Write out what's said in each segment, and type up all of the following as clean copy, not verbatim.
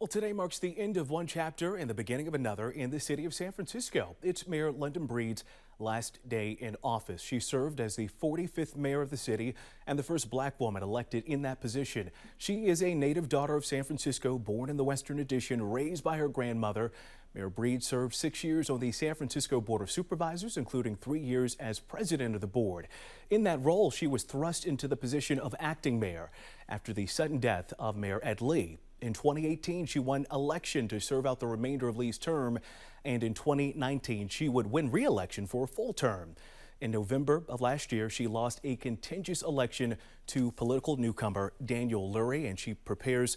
Well, today marks the end of one chapter and the beginning of another in the city of San Francisco. It's Mayor London Breed's last day in office. She served as the 45th mayor of the city and the first black woman elected in that position. She is a native daughter of San Francisco, born in the Western Addition, raised by her grandmother. Mayor Breed served 6 years on the San Francisco Board of Supervisors, including 3 years as president of the board. In that role, she was thrust into the position of acting mayor after the sudden death of Mayor Ed Lee. In 2018, she won election to serve out the remainder of Lee's term, and in 2019, she would win re-election for a full term. In November of last year, she lost a contentious election to political newcomer Daniel Lurie, and she prepares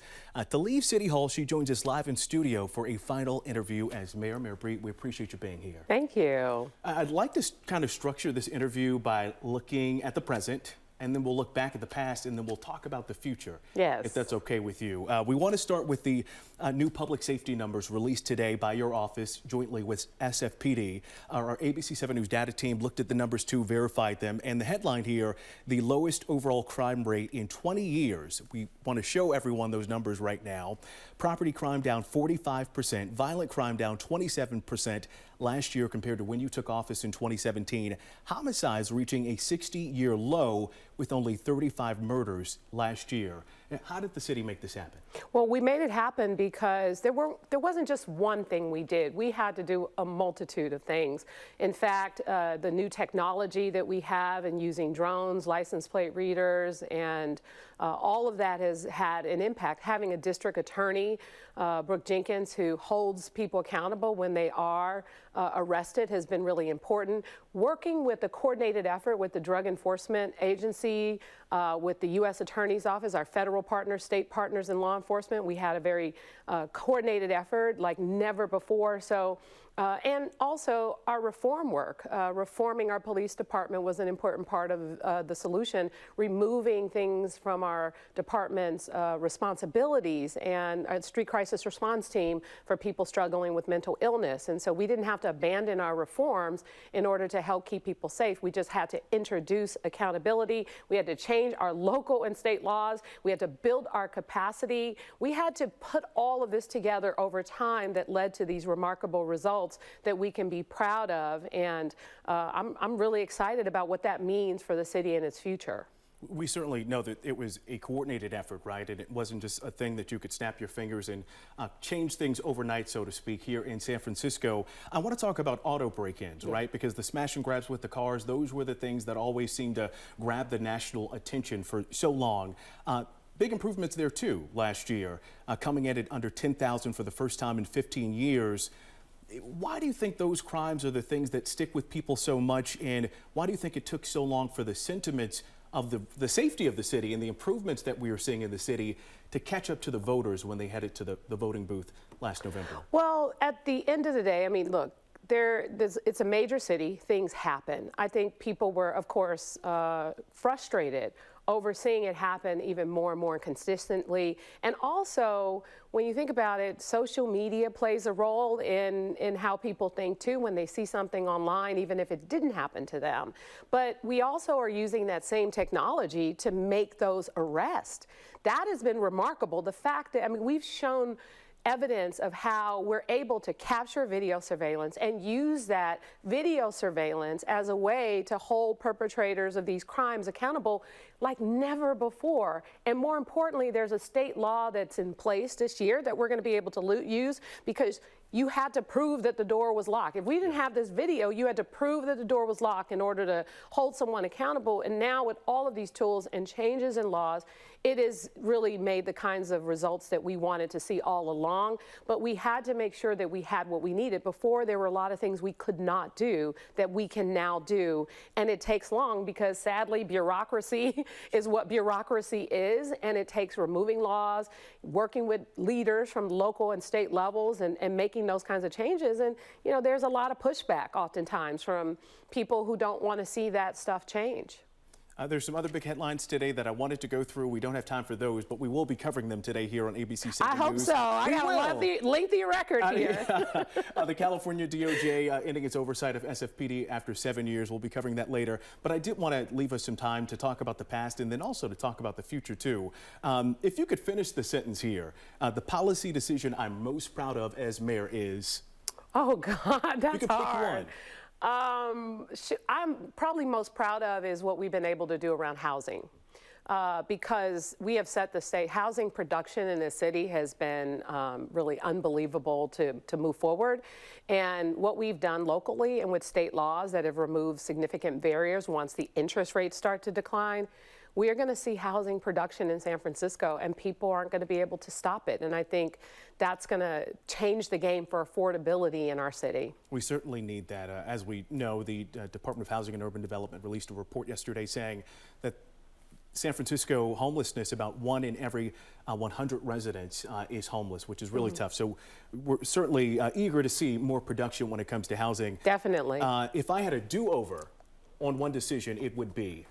to leave City Hall. She joins us live in studio for a final interview as mayor. Mayor Breed, we appreciate you being here. Thank you. I'd like to kind of structure this interview by looking at the present, and then we'll look back at the past, and then we'll talk about the future. Yes. If that's okay with you. We want to start with the new public safety numbers released today by your office jointly with SFPD. Our ABC 7 News data team looked at the numbers too, verified them, and the headline here, the lowest overall crime rate in 20 years. We want to show everyone those numbers right now. Property crime down 45%, violent crime down 27% last year compared to when you took office in 2017. Homicides reaching a 60-year low with only 35 murders last year. How did the city make this happen? Well, we made it happen because there wasn't just one thing we did. We had to do a multitude of things. In fact, the new technology that we have in using drones, license plate readers, and all of that has had an impact. Having a district attorney, Brooke Jenkins, who holds people accountable when they are arrested has been really important. Working with a coordinated effort with the Drug Enforcement Agency, with the U.S. Attorney's Office, our federal partners, state partners in law enforcement, we had a very coordinated effort like never before. So, and also our reform work. Reforming our police department was an important part of the solution, removing things from our department's responsibilities and a street crisis response team for people struggling with mental illness. And so we didn't have to abandon our reforms in order to help keep people safe. We just had to introduce accountability. We had to change our local and state laws. We had to build our capacity. We had to put all of this together over time that led to these remarkable results that we can be proud of, and I'm really excited about what that means for the city and its future. We certainly know that it was a coordinated effort, right? And it wasn't just a thing that you could snap your fingers and change things overnight, so to speak, here in San Francisco. I want to talk about auto break-ins, right? Because the smash and grabs with the cars, those were the things that always seemed to grab the national attention for so long. Big improvements there, too, last year, coming in at under 10,000 for the first time in 15 years. Why do you think those crimes are the things that stick with people so much, and why do you think it took so long for the sentiments of the safety of the city and the improvements that we are seeing in the city to catch up to the voters when they headed to the voting booth last November? Well, at the end of the day, I mean, look, it's a major city. Things happen. I think people were, of course, frustrated over seeing it happen even more and more consistently. And also, when you think about it, social media plays a role in how people think too when they see something online, even if it didn't happen to them. But we also are using that same technology to make those arrests. That has been remarkable. The fact that, I mean, we've shown evidence of how we're able to capture video surveillance and use that video surveillance as a way to hold perpetrators of these crimes accountable like never before. And more importantly, there's a state law that's in place this year that we're going to be able to use, because you had to prove that the door was locked. If we didn't have this video, you had to prove that the door was locked in order to hold someone accountable. And now with all of these tools and changes in laws, it has really made the kinds of results that we wanted to see all along. But we had to make sure that we had what we needed. Before, there were a lot of things we could not do that we can now do. And it takes long because, sadly, bureaucracy is what bureaucracy is. And it takes removing laws, working with leaders from local and state levels, and making those kinds of changes. And, you know, there's a lot of pushback oftentimes from people who don't want to see that stuff change. There's some other big headlines today that I wanted to go through. We don't have time for those, but we will be covering them today here on ABC 7 I hope News. so. I got a lengthy record here. The California DOJ ending its oversight of SFPD after 7 years. We'll be covering that later. But I did want to leave us some time to talk about the past and then also to talk about the future, too. If you could finish the sentence here, the policy decision I'm most proud of as mayor is... Oh, God, that's you could hard. Pick one. I'm probably most proud of is what we've been able to do around housing. Because we have set the state. Housing production in this city has been really unbelievable to move forward. And what we've done locally and with state laws that have removed significant barriers once the interest rates start to decline, we are going to see housing production in San Francisco, and people aren't going to be able to stop it. And I think that's going to change the game for affordability in our city. We certainly need that. As we know, the Department of Housing and Urban Development released a report yesterday saying that San Francisco homelessness, about 1 in every 100 residents is homeless, which is really tough. So we're certainly eager to see more production when it comes to housing. Definitely. If I had a do-over on one decision, it would be...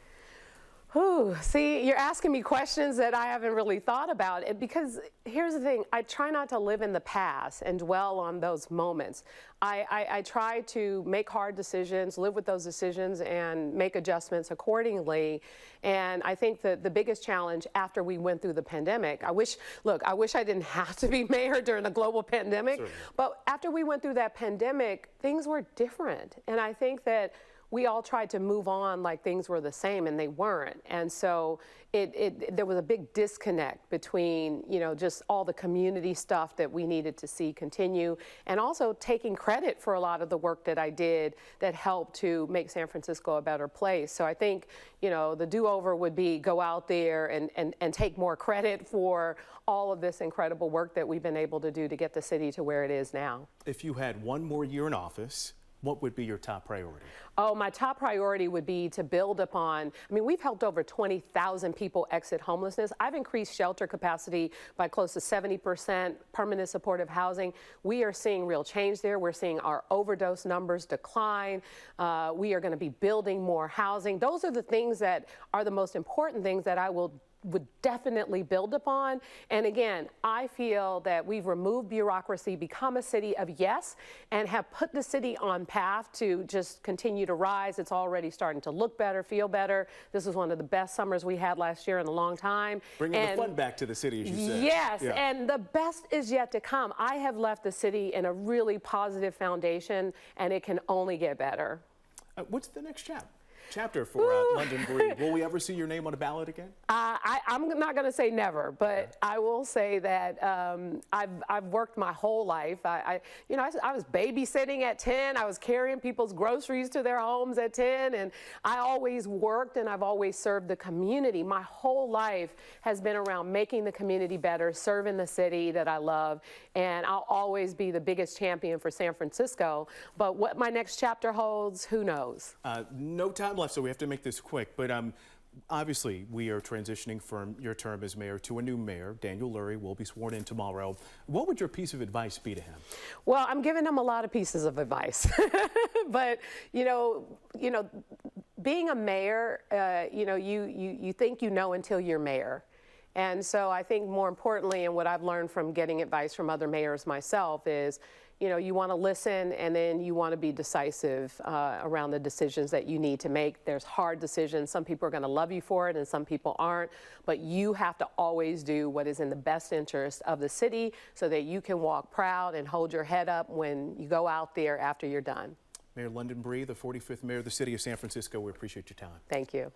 Ooh, see, you're asking me questions that I haven't really thought about. Because here's the thing, I try not to live in the past and dwell on those moments. I try to make hard decisions, live with those decisions, and make adjustments accordingly. And I think that the biggest challenge after we went through the pandemic, I wish I didn't have to be mayor during a global pandemic, Certainly. But after we went through that pandemic, things were different. And I think that we all tried to move on like things were the same, and they weren't. And so there was a big disconnect between, just all the community stuff that we needed to see continue, and also taking credit for a lot of the work that I did that helped to make San Francisco a better place. So I think, the do-over would be go out there and take more credit for all of this incredible work that we've been able to do to get the city to where it is now. If you had one more year in office, what would be your top priority? Oh, my top priority would be to build upon, we've helped over 20,000 people exit homelessness. I've increased shelter capacity by close to 70%, permanent supportive housing. We are seeing real change there. We're seeing our overdose numbers decline. We are going to be building more housing. Those are the things that are the most important things that I would definitely build upon. And again, I feel that we've removed bureaucracy, become a city of yes, and have put the city on path to just continue to rise. It's already starting to look better, feel better. This was one of the best summers we had last year in a long time. Bringing the fun back to the city, as you said. Yes, yeah. And the best is yet to come. I have left the city in a really positive foundation, and it can only get better. What's the next chapter for London Breed? Will we ever see your name on a ballot again? I'm not going to say never, but I will say that I've worked my whole life. I was babysitting at 10. I was carrying people's groceries to their homes at 10, and I always worked, and I've always served the community. My whole life has been around making the community better, serving the city that I love, and I'll always be the biggest champion for San Francisco. But what my next chapter holds, who knows? No time left, so we have to make this quick. But obviously, we are transitioning from your term as mayor to a new mayor. Daniel Lurie will be sworn in tomorrow. What would your piece of advice be to him? Well, I'm giving him a lot of pieces of advice. But, being a mayor, you think you know until you're mayor. And so I think more importantly, and what I've learned from getting advice from other mayors myself is, you want to listen, and then you want to be decisive around the decisions that you need to make. There's hard decisions. Some people are going to love you for it, and some people aren't. But you have to always do what is in the best interest of the city so that you can walk proud and hold your head up when you go out there after you're done. Mayor London Breed, the 45th mayor of the city of San Francisco, we appreciate your time. Thank you.